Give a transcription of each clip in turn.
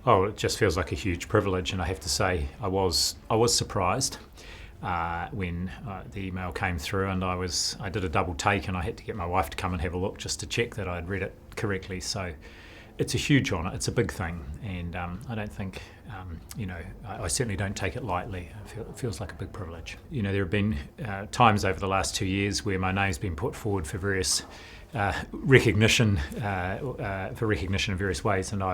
Oh, it just feels like a huge privilege, and I have to say I was surprised when the email came through, and I did a double take, and I had to get my wife to come and have a look just to check that I'd read it correctly. So it's a huge honour. It's a big thing, and I don't think I certainly don't take it lightly. It feels like a big privilege. There have been times over the last 2 years where my name's been put forward for various recognition in various ways, and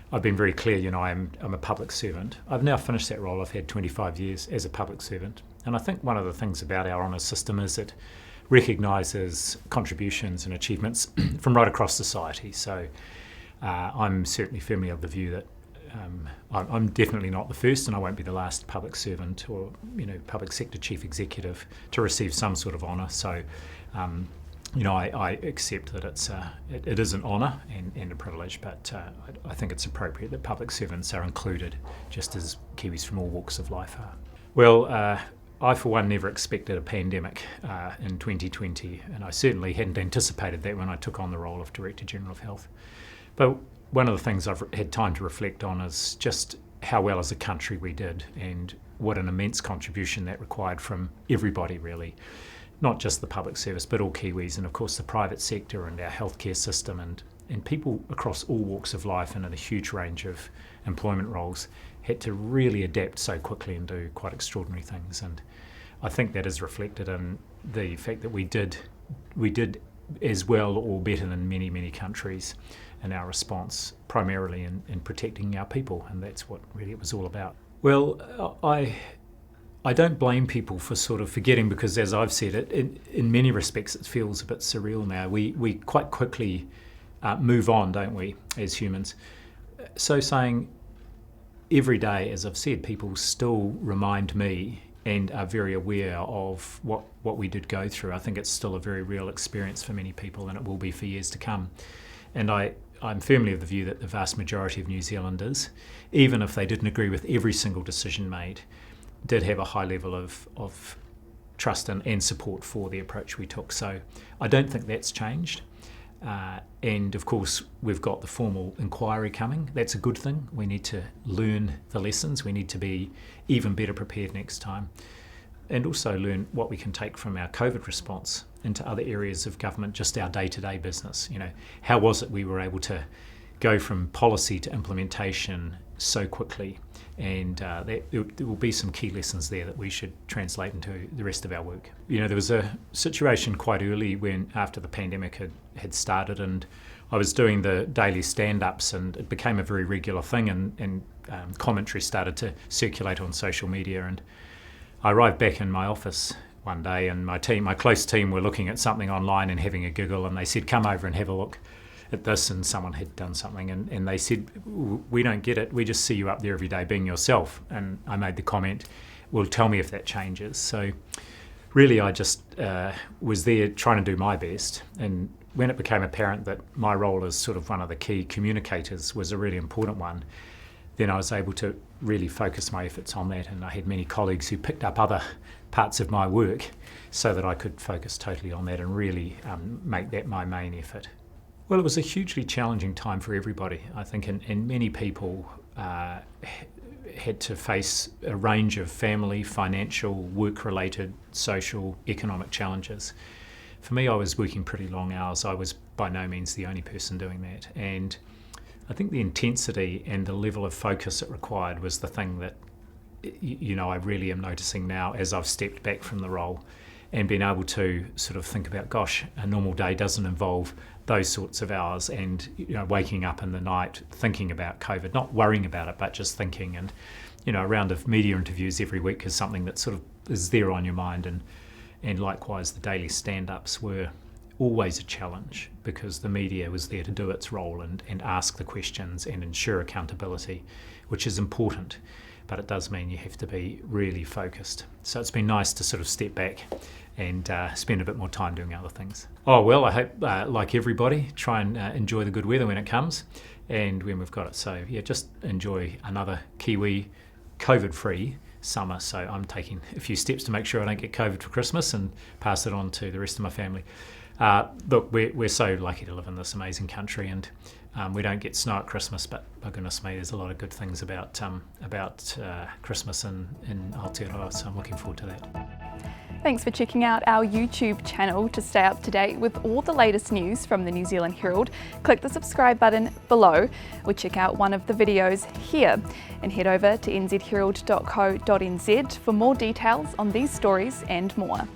I've been very clear, I'm a public servant. I've now finished that role. I've had 25 years as a public servant. And I think one of the things about our honours system is it recognises contributions and achievements from right across society. So I'm certainly firmly of the view that I'm definitely not the first, and I won't be the last public servant or public sector chief executive to receive some sort of honour. So I accept that it is an honour and a privilege, but I think it's appropriate that public servants are included, just as Kiwis from all walks of life are. Well, I for one never expected a pandemic in 2020, and I certainly hadn't anticipated that when I took on the role of Director General of Health. But one of the things I've had time to reflect on is just how well as a country we did, and what an immense contribution that required from everybody, really. Not just the public service, but all Kiwis, and of course the private sector and our healthcare system, and people across all walks of life and in a huge range of employment roles had to really adapt so quickly and do quite extraordinary things. And I think that is reflected in the fact that we did as well or better than many, many countries in our response, primarily in protecting our people, and that's what really it was all about. Well, I don't blame people for sort of forgetting, because as I've said, in many respects it feels a bit surreal now. We quite quickly move on, don't we, as humans? So saying every day, as I've said, people still remind me and are very aware of what we did go through. I think it's still a very real experience for many people, and it will be for years to come. And I'm firmly of the view that the vast majority of New Zealanders, even if they didn't agree with every single decision made, did have a high level of trust and support for the approach we took. So I don't think that's changed. And of course, we've got the formal inquiry coming. That's a good thing. We need to learn the lessons. We need to be even better prepared next time. And also learn what we can take from our COVID response into other areas of government, just our day-to-day business. How was it we were able to go from policy to implementation so quickly? And there will be some key lessons there that we should translate into the rest of our work. There was a situation quite early after the pandemic had started, and I was doing the daily stand-ups, and it became a very regular thing, and commentary started to circulate on social media. And I arrived back in my office one day, and my close team were looking at something online and having a giggle, and they said, "Come over and have a look at this," and someone had done something, and they said, "We don't get it, we just see you up there every day being yourself." And I made the comment, "Well, tell me if that changes." So really I just was there trying to do my best, and when it became apparent that my role as sort of one of the key communicators was a really important one, then I was able to really focus my efforts on that, and I had many colleagues who picked up other parts of my work so that I could focus totally on that and really make that my main effort. Well, it was a hugely challenging time for everybody, I think, and many people had to face a range of family, financial, work-related, social, economic challenges. For me, I was working pretty long hours. I was by no means the only person doing that. And I think the intensity and the level of focus it required was the thing that, I really am noticing now as I've stepped back from the role and been able to sort of think about, gosh, a normal day doesn't involve those sorts of hours, and waking up in the night thinking about COVID, not worrying about it, but just thinking. And a round of media interviews every week is something that sort of is there on your mind, and likewise the daily stand-ups were always a challenge, because the media was there to do its role and ask the questions and ensure accountability, which is important, but it does mean you have to be really focused. So it's been nice to sort of step back and spend a bit more time doing other things. Oh, well, I hope, like everybody, try and enjoy the good weather when it comes and when we've got it. So, yeah, just enjoy another Kiwi COVID-free summer. So I'm taking a few steps to make sure I don't get COVID for Christmas and pass it on to the rest of my family. Look, we're so lucky to live in this amazing country, and We don't get snow at Christmas, but by goodness me, there's a lot of good things about Christmas in Aotearoa, so I'm looking forward to that. Thanks for checking out our YouTube channel. To stay up to date with all the latest news from the New Zealand Herald, click the subscribe button below or check out one of the videos here, and head over to nzherald.co.nz for more details on these stories and more.